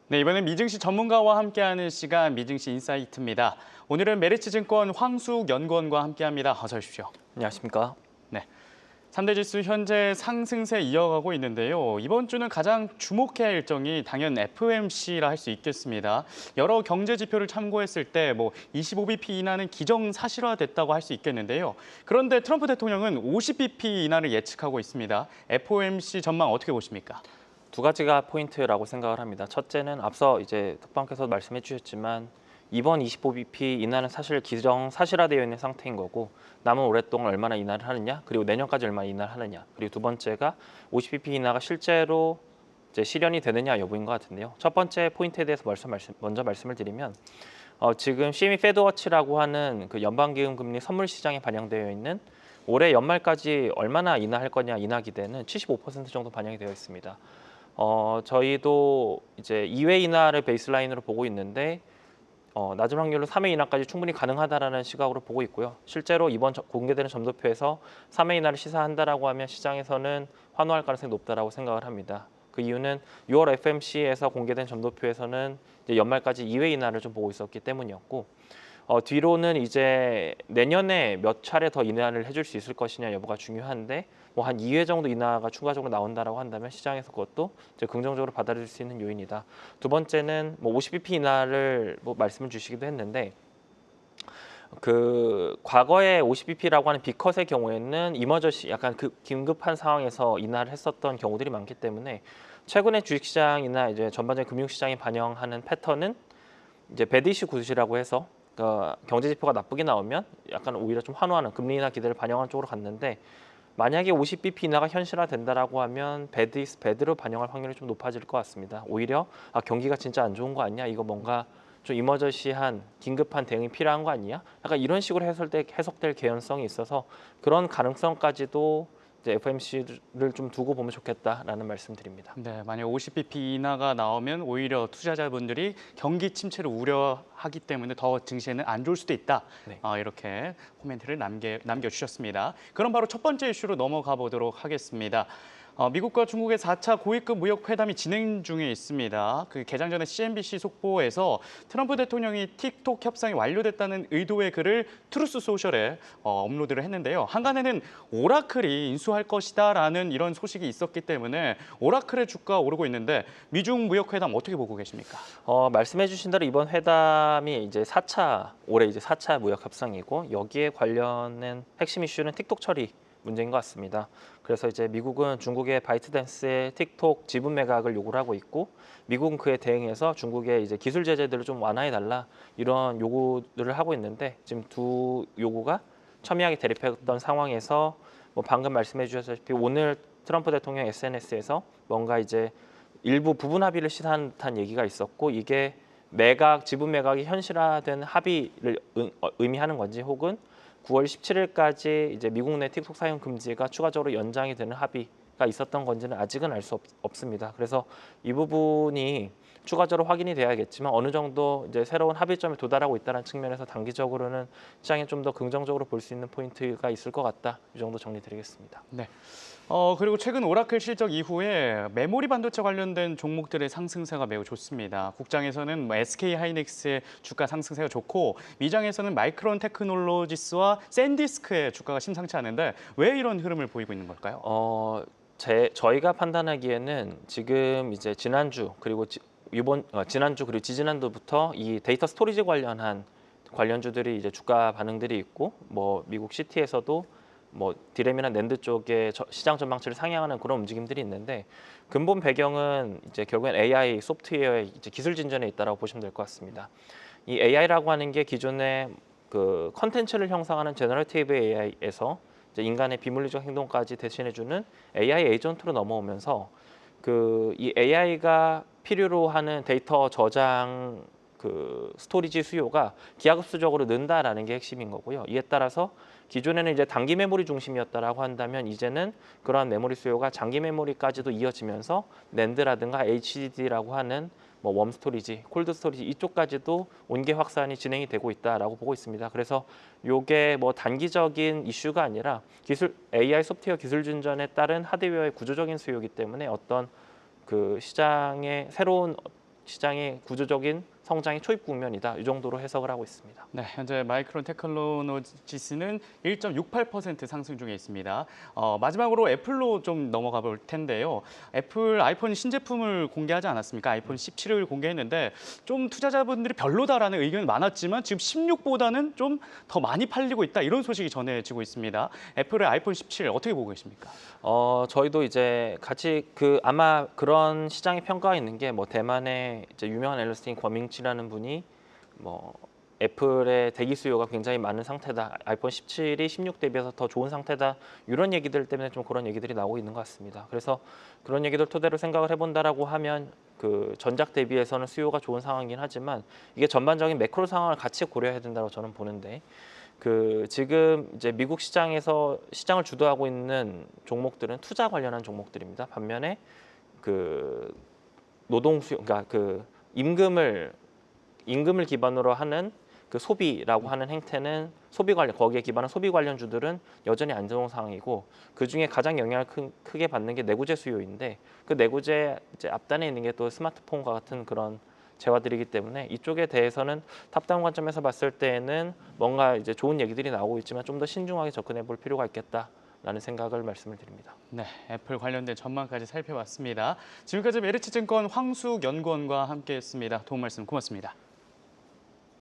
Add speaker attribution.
Speaker 1: 네, 이번엔 미증시 전문가와 함께하는 시간 미증시 인사이트입니다. 오늘은 메리츠증권 황수욱 연구원과 함께합니다. 어서 오십시오.
Speaker 2: 안녕하십니까?
Speaker 1: 네, 3대 지수 현재 상승세 이어가고 있는데요. 이번 주는 가장 주목해야 할 일정이 당연 FOMC라 할 수 있겠습니다. 여러 경제 지표를 참고했을 때 25bp 인하는 기정사실화됐다고 할 수 있겠는데요. 그런데 트럼프 대통령은 50bp 인하를 예측하고 있습니다. FOMC 전망 어떻게 보십니까?
Speaker 2: 두 가지가 포인트라고 생각을 합니다. 첫째는 앞서 이제 특방께서 말씀해 주셨지만 이번 25bp 인하는 사실 기정사실화되어 있는 상태인 거고 남은 오랫동안 얼마나 인하를 하느냐, 그리고 내년까지 얼마나 인하를 하느냐, 그리고 두 번째가 50bp 인하가 실제로 이제 실현이 되느냐 여부인 것 같은데요. 첫 번째 포인트에 대해서 먼저 말씀을 드리면 지금 CME 페드워치라고 하는 그 연방기금 금리 선물 시장에 반영되어 있는 올해 연말까지 얼마나 인하할 거냐 인하 기대는 75% 정도 반영이 되어 있습니다. 저희도 이제 2회 인하를 베이스라인으로 보고 있는데 낮은 확률로 3회 인하까지 충분히 가능하다라는 시각으로 보고 있고요. 실제로 이번 공개되는 점도표에서 3회 인하를 시사한다라고 하면 시장에서는 환호할 가능성이 높다라고 생각을 합니다. 그 이유는 6월 FMC에서 공개된 점도표에서는 이제 연말까지 2회 인하를 좀 보고 있었기 때문이었고 뒤로는 이제 내년에 몇 차례 더 인하를 해줄 수 있을 것이냐 여부가 중요한데 뭐 한 2회 정도 인하가 추가적으로 나온다라고 한다면 시장에서 그것도 이제 긍정적으로 받아들일 수 있는 요인이다. 두 번째는 뭐 50bp 인하를 뭐 말씀을 주시기도 했는데 그 과거에 50bp라고 하는 B컷의 경우에는 이머저시 약간 그 긴급한 상황에서 인하를 했었던 경우들이 많기 때문에 최근에 주식시장이나 이제 전반적인 금융시장이 반영하는 패턴은 이제 배드 이슈 굿이라고 해서 경제 지표가 나쁘게 나오면 약간 오히려 좀 환호하는 금리 인하 기대를 반영하는 쪽으로 갔는데 만약에 50bp 인하가 현실화된다라고 하면 배드 이스 배드로 반영할 확률이 좀 높아질 것 같습니다. 오히려 경기가 진짜 안 좋은 거 아니야? 이거 뭔가 좀 이머저시한 긴급한 대응이 필요한 거 아니야? 약간 이런 식으로 해석될 개연성이 있어서 그런 가능성까지도 이제 FOMC를 좀 두고 보면 좋겠다라는 말씀드립니다.
Speaker 1: 네, 만약 50bp 인하가 나오면 오히려 투자자분들이 경기 침체를 우려하기 때문에 더 증시에는 안 좋을 수도 있다.
Speaker 2: 네.
Speaker 1: 이렇게 코멘트를 남겨주셨습니다. 그럼 바로 첫 번째 이슈로 넘어가 보도록 하겠습니다. 미국과 중국의 4차 고위급 무역 회담이 진행 중에 있습니다. 그 개장 전에 CNBC 속보에서 트럼프 대통령이 틱톡 협상이 완료됐다는 의도의 글을 트루스 소셜에 업로드를 했는데요. 한간에는 오라클이 인수할 것이다라는 이런 소식이 있었기 때문에 오라클의 주가 오르고 있는데 미중 무역 회담 어떻게 보고 계십니까?
Speaker 2: 말씀해 주신 대로 이번 회담이 이제 올해 이제 4차 무역 협상이고 여기에 관련된 핵심 이슈는 틱톡 처리 문제인 것 같습니다. 그래서 이제 미국은 중국의 바이트댄스의 틱톡 지분 매각을 요구를 하고 있고 미국은 그에 대응해서 중국의 이제 기술 제재들을 좀 완화해 달라 이런 요구들을 하고 있는데 지금 두 요구가 첨예하게 대립했던 상황에서 뭐 방금 말씀해 주셨다시피 오늘 트럼프 대통령 SNS에서 뭔가 이제 일부 부분 합의를 시사한 듯한 얘기가 있었고 이게 지분 매각이 현실화된 합의를 의미하는 건지 혹은 9월 17일까지 이제 미국 내 틱톡 사용 금지가 추가적으로 연장이 되는 합의가 있었던 건지는 아직은 알 수 없습니다. 그래서 이 부분이 추가적으로 확인이 돼야겠지만 어느 정도 이제 새로운 합의점에 도달하고 있다는 측면에서 단기적으로는 시장에 좀 더 긍정적으로 볼 수 있는 포인트가 있을 것 같다. 이 정도 정리드리겠습니다.
Speaker 1: 네. 그리고 최근 오라클 실적 이후에 메모리 반도체 관련된 종목들의 상승세가 매우 좋습니다. 국장에서는 SK 하이닉스의 주가 상승세가 좋고 미장에서는 마이크론 테크놀로지스와 샌디스크의 주가가 심상치 않은데 왜 이런 흐름을 보이고 있는 걸까요?
Speaker 2: 저희가 판단하기에는 지금 이제 지난주 그리고 지난주 그리고 지지난주부터 이 데이터 스토리지 관련한 관련주들이 이제 주가 반응들이 있고 뭐 미국 시티에서도 뭐 디램이나 낸드 쪽에 시장 전망치를 상향하는 그런 움직임들이 있는데 근본 배경은 이제 결국엔 AI 소프트웨어의 이제 기술 진전에 있다라고 보시면 될 것 같습니다. 이 AI라고 하는 게 기존의 그 컨텐츠를 형성하는 제너러티브 AI에서 이제 인간의 비물리적 행동까지 대신해주는 AI 에이전트로 넘어오면서 그 이 AI가 필요로 하는 데이터 저장 그 스토리지 수요가 기하급수적으로 는다라는 게 핵심인 거고요. 이에 따라서 기존에는 이제 단기 메모리 중심이었다라고 한다면 이제는 그러한 메모리 수요가 장기 메모리까지도 이어지면서 낸드라든가 HDD라고 하는 뭐 웜 스토리지, 콜드 스토리지 이쪽까지도 온계 확산이 진행이 되고 있다라고 보고 있습니다. 그래서 요게 뭐 단기적인 이슈가 아니라 AI 소프트웨어 기술 진전에 따른 하드웨어의 구조적인 수요이기 때문에 어떤 그 시장의 새로운 시장의 구조적인 성장의 초입 국면이다. 이 정도로 해석을 하고 있습니다.
Speaker 1: 네, 현재 마이크론 테크놀로지스는 1.68% 상승 중에 있습니다. 마지막으로 애플로 좀 넘어가 볼 텐데요. 애플 아이폰 신제품을 공개하지 않았습니까? 아이폰 17을 공개했는데 좀 투자자분들이 별로다라는 의견이 많았지만 지금 16보다는 좀 더 많이 팔리고 있다 이런 소식이 전해지고 있습니다. 애플의 아이폰 17 어떻게 보고 계십니까?
Speaker 2: 저희도 이제 같이 아마 그런 시장의 평가가 있는 게 뭐 대만의 이제 유명한 앨러스틴 권밍치라는 분이 뭐 애플의 대기 수요가 굉장히 많은 상태다. 아이폰 17이 16 대비해서 더 좋은 상태다. 이런 얘기들 때문에 좀 그런 얘기들이 나오고 있는 것 같습니다. 그래서 그런 얘기들 토대로 생각을 해본다라고 하면 그 전작 대비해서는 수요가 좋은 상황이긴 하지만 이게 전반적인 매크로 상황을 같이 고려해야 된다고 저는 보는데 지금 이제 미국 시장에서 시장을 주도하고 있는 종목들은 투자 관련한 종목들입니다. 반면에 노동 수요, 그러니까 임금을 기반으로 하는 소비라고 하는 행태는 소비 관련 거기에 기반한 소비 관련주들은 여전히 안 좋은 상황이고 그 중에 가장 영향을 크게 받는 게 내구재 수요인데 그 내구재 이제 앞단에 있는 게 또 스마트폰과 같은 그런 재화들이기 때문에 이쪽에 대해서는 탑다운 관점에서 봤을 때에는 뭔가 이제 좋은 얘기들이 나오고 있지만 좀 더 신중하게 접근해 볼 필요가 있겠다라는 생각을 말씀을 드립니다.
Speaker 1: 네, 애플 관련된 전망까지 살펴봤습니다. 지금까지 메리츠증권 황수연구원과 함께했습니다. 도움 말씀 고맙습니다.